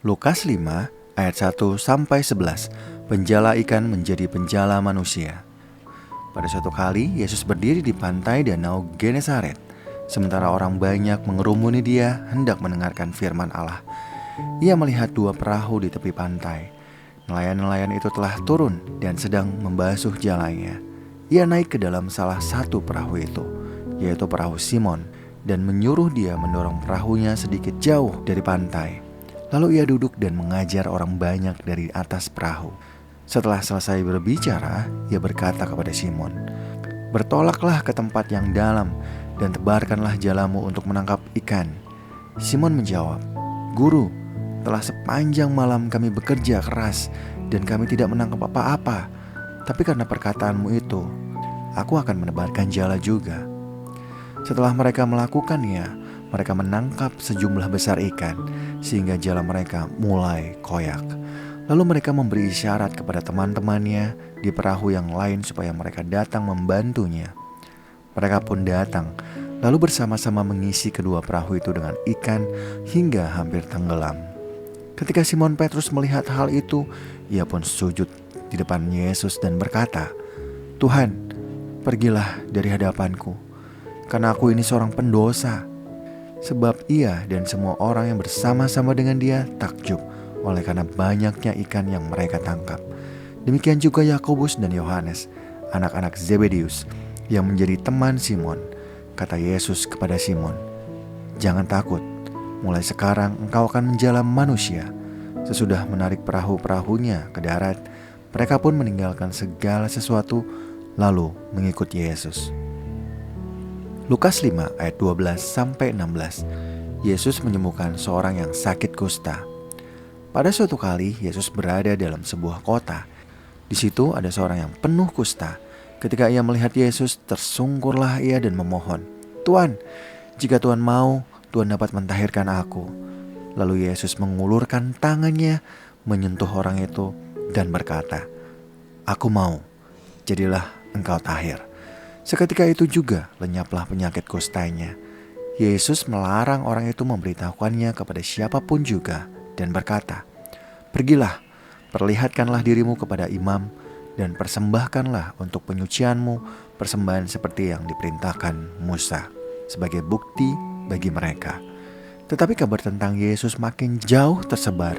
Lukas 5 ayat 1-11. Penjala ikan menjadi penjala manusia. Pada suatu kali Yesus berdiri di pantai danau Genesaret. Sementara orang banyak mengerumuni dia hendak mendengarkan firman Allah. Ia melihat dua perahu di tepi pantai. Nelayan-nelayan itu telah turun dan sedang membasuh jalannya. Ia naik ke dalam salah satu perahu itu, yaitu perahu Simon, dan menyuruh dia mendorong perahunya sedikit jauh dari pantai. Lalu ia duduk dan mengajar orang banyak dari atas perahu. Setelah selesai berbicara, ia berkata kepada Simon, "Bertolaklah ke tempat yang dalam dan tebarkanlah jalamu untuk menangkap ikan." Simon menjawab, "Guru, telah sepanjang malam kami bekerja keras dan kami tidak menangkap apa-apa. Tapi karena perkataanmu itu, aku akan menebarkan jala juga." Setelah mereka melakukannya, mereka menangkap sejumlah besar ikan, sehingga jala mereka mulai koyak. Lalu mereka memberi isyarat kepada teman-temannya di perahu yang lain supaya mereka datang membantunya. Mereka pun datang, lalu bersama-sama mengisi kedua perahu itu dengan ikan hingga hampir tenggelam. Ketika Simon Petrus melihat hal itu, ia pun sujud di depan Yesus dan berkata, "Tuhan, pergilah dari hadapanku, karena aku ini seorang pendosa." Sebab ia dan semua orang yang bersama-sama dengan dia takjub oleh karena banyaknya ikan yang mereka tangkap. Demikian juga Yakobus dan Yohanes, anak-anak Zebedeus, yang menjadi teman Simon. Kata Yesus kepada Simon, "Jangan takut, mulai sekarang engkau akan menjala manusia." Sesudah menarik perahu-perahunya ke darat, mereka pun meninggalkan segala sesuatu lalu mengikut Yesus. Lukas 5 ayat 12-16. Yesus menyembuhkan seorang yang sakit kusta. Pada suatu kali Yesus berada dalam sebuah kota. Di situ ada seorang yang penuh kusta. Ketika ia melihat Yesus, tersungkurlah ia dan memohon, "Tuan, jika Tuan mau, Tuan dapat mentahirkan aku." Lalu Yesus mengulurkan tangannya, menyentuh orang itu dan berkata, "Aku mau, jadilah engkau tahir." Seketika itu juga lenyaplah penyakit kustanya. Yesus melarang orang itu memberitahukannya kepada siapapun juga dan berkata, "Pergilah, perlihatkanlah dirimu kepada imam dan persembahkanlah untuk penyucianmu persembahan seperti yang diperintahkan Musa sebagai bukti bagi mereka." Tetapi kabar tentang Yesus makin jauh tersebar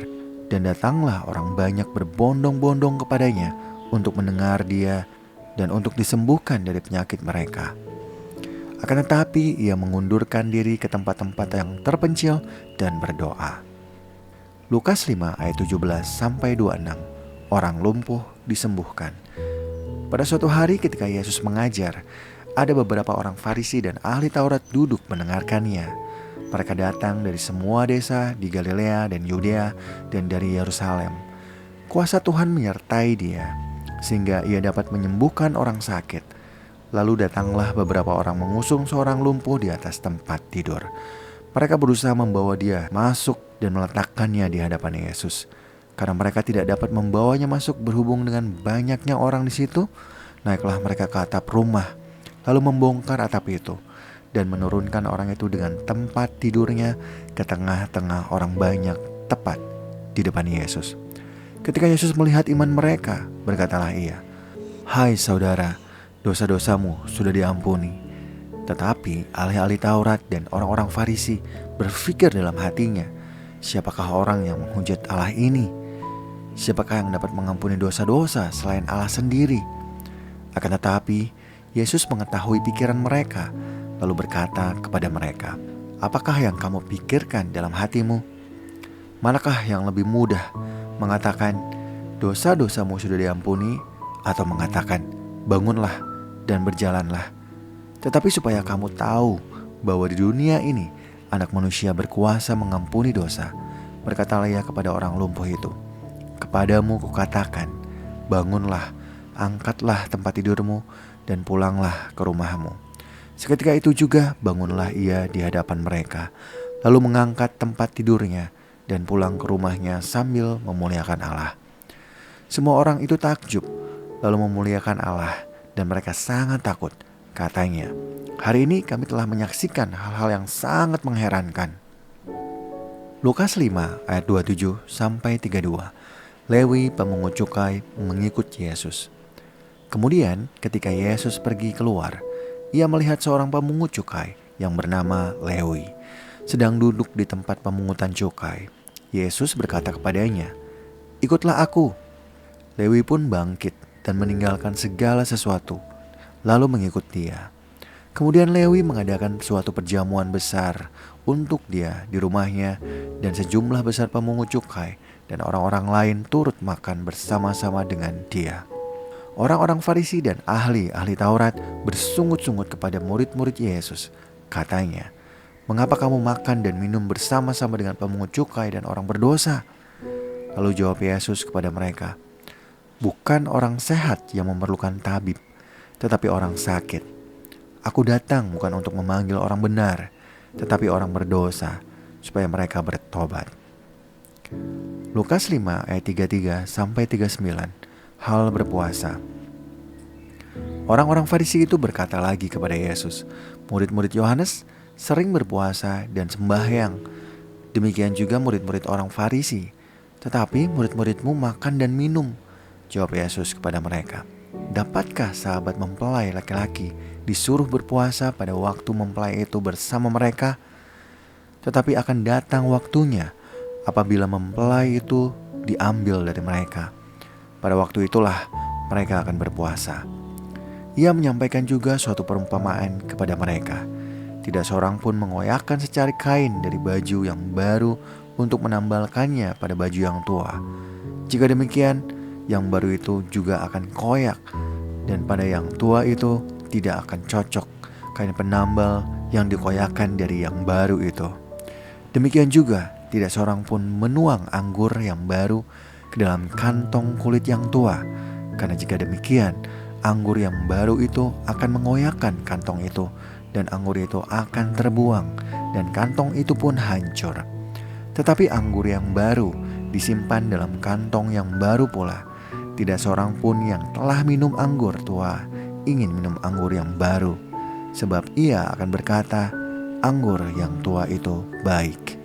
dan datanglah orang banyak berbondong-bondong kepadanya untuk mendengar dia dan untuk disembuhkan dari penyakit mereka. Akan tetapi ia mengundurkan diri ke tempat-tempat yang terpencil dan berdoa. Lukas 5 ayat 17-26. Orang lumpuh disembuhkan. Pada suatu hari ketika Yesus mengajar, ada beberapa orang Farisi dan ahli Taurat duduk mendengarkannya. Mereka datang dari semua desa di Galilea dan Yudea dan dari Yerusalem. Kuasa Tuhan menyertai dia, sehingga ia dapat menyembuhkan orang sakit. Lalu datanglah beberapa orang mengusung seorang lumpuh di atas tempat tidur. Mereka berusaha membawa dia masuk dan meletakkannya di hadapan Yesus. Karena mereka tidak dapat membawanya masuk berhubung dengan banyaknya orang di situ, naiklah mereka ke atap rumah, lalu membongkar atap itu dan menurunkan orang itu dengan tempat tidurnya ke tengah-tengah orang banyak tepat di depan Yesus. Ketika Yesus melihat iman mereka, berkatalah ia, "Hai saudara, dosa-dosamu sudah diampuni." Tetapi ahli-ahli Taurat dan orang-orang Farisi berpikir dalam hatinya, "Siapakah orang yang menghujat Allah ini? Siapakah yang dapat mengampuni dosa-dosa selain Allah sendiri?" Akan tetapi Yesus mengetahui pikiran mereka, lalu berkata kepada mereka, "Apakah yang kamu pikirkan dalam hatimu? Manakah yang lebih mudah, mengatakan, 'Dosa-dosamu sudah diampuni,' atau mengatakan, 'Bangunlah dan berjalanlah'? Tetapi supaya kamu tahu bahwa di dunia ini Anak Manusia berkuasa mengampuni dosa, berkatalah ia kepada orang lumpuh itu, 'Kepadamu kukatakan, bangunlah, angkatlah tempat tidurmu dan pulanglah ke rumahmu.' Seketika itu juga bangunlah ia di hadapan mereka, lalu mengangkat tempat tidurnya dan pulang ke rumahnya sambil memuliakan Allah. Semua orang itu takjub, lalu memuliakan Allah, dan mereka sangat takut. Katanya, "Hari ini kami telah menyaksikan hal-hal yang sangat mengherankan." Lukas 5 ayat 27 sampai 32. Lewi pemungut cukai mengikut Yesus. Kemudian ketika Yesus pergi keluar, ia melihat seorang pemungut cukai yang bernama Lewi sedang duduk di tempat pemungutan cukai. Yesus berkata kepadanya, "Ikutlah aku." Lewi pun bangkit dan meninggalkan segala sesuatu, lalu mengikut dia. Kemudian Lewi mengadakan suatu perjamuan besar untuk dia di rumahnya, dan sejumlah besar pemungut cukai dan orang-orang lain turut makan bersama-sama dengan dia. Orang-orang Farisi dan ahli-ahli Taurat bersungut-sungut kepada murid-murid Yesus. Katanya, "Mengapa kamu makan dan minum bersama-sama dengan pemungut cukai dan orang berdosa?" Lalu jawab Yesus kepada mereka, "Bukan orang sehat yang memerlukan tabib, tetapi orang sakit. Aku datang bukan untuk memanggil orang benar, tetapi orang berdosa, supaya mereka bertobat." Lukas 5 ayat 33 sampai 39. Hal berpuasa. Orang-orang Farisi itu berkata lagi kepada Yesus, "Murid-murid Yohanes sering berpuasa dan sembahyang. Demikian juga murid-murid orang Farisi. Tetapi murid-muridmu makan dan minum." Jawab Yesus kepada mereka, "Dapatkah sahabat mempelai laki-laki disuruh berpuasa pada waktu mempelai itu bersama mereka? Tetapi akan datang waktunya apabila mempelai itu diambil dari mereka. Pada waktu itulah mereka akan berpuasa." Ia menyampaikan juga suatu perumpamaan kepada mereka. Tidak seorang pun mengoyakkan secari kain dari baju yang baru untuk menambalkannya pada baju yang tua. Jika demikian, yang baru itu juga akan koyak, dan pada yang tua itu tidak akan cocok kain penambal yang dikoyakkan dari yang baru itu. Demikian juga tidak seorang pun menuang anggur yang baru ke dalam kantong kulit yang tua, karena jika demikian, anggur yang baru itu akan mengoyakkan kantong itu, dan anggur itu akan terbuang, dan kantong itu pun hancur. Tetapi anggur yang baru disimpan dalam kantong yang baru pula. Tidak seorang pun yang telah minum anggur tua ingin minum anggur yang baru, sebab ia akan berkata, anggur yang tua itu baik.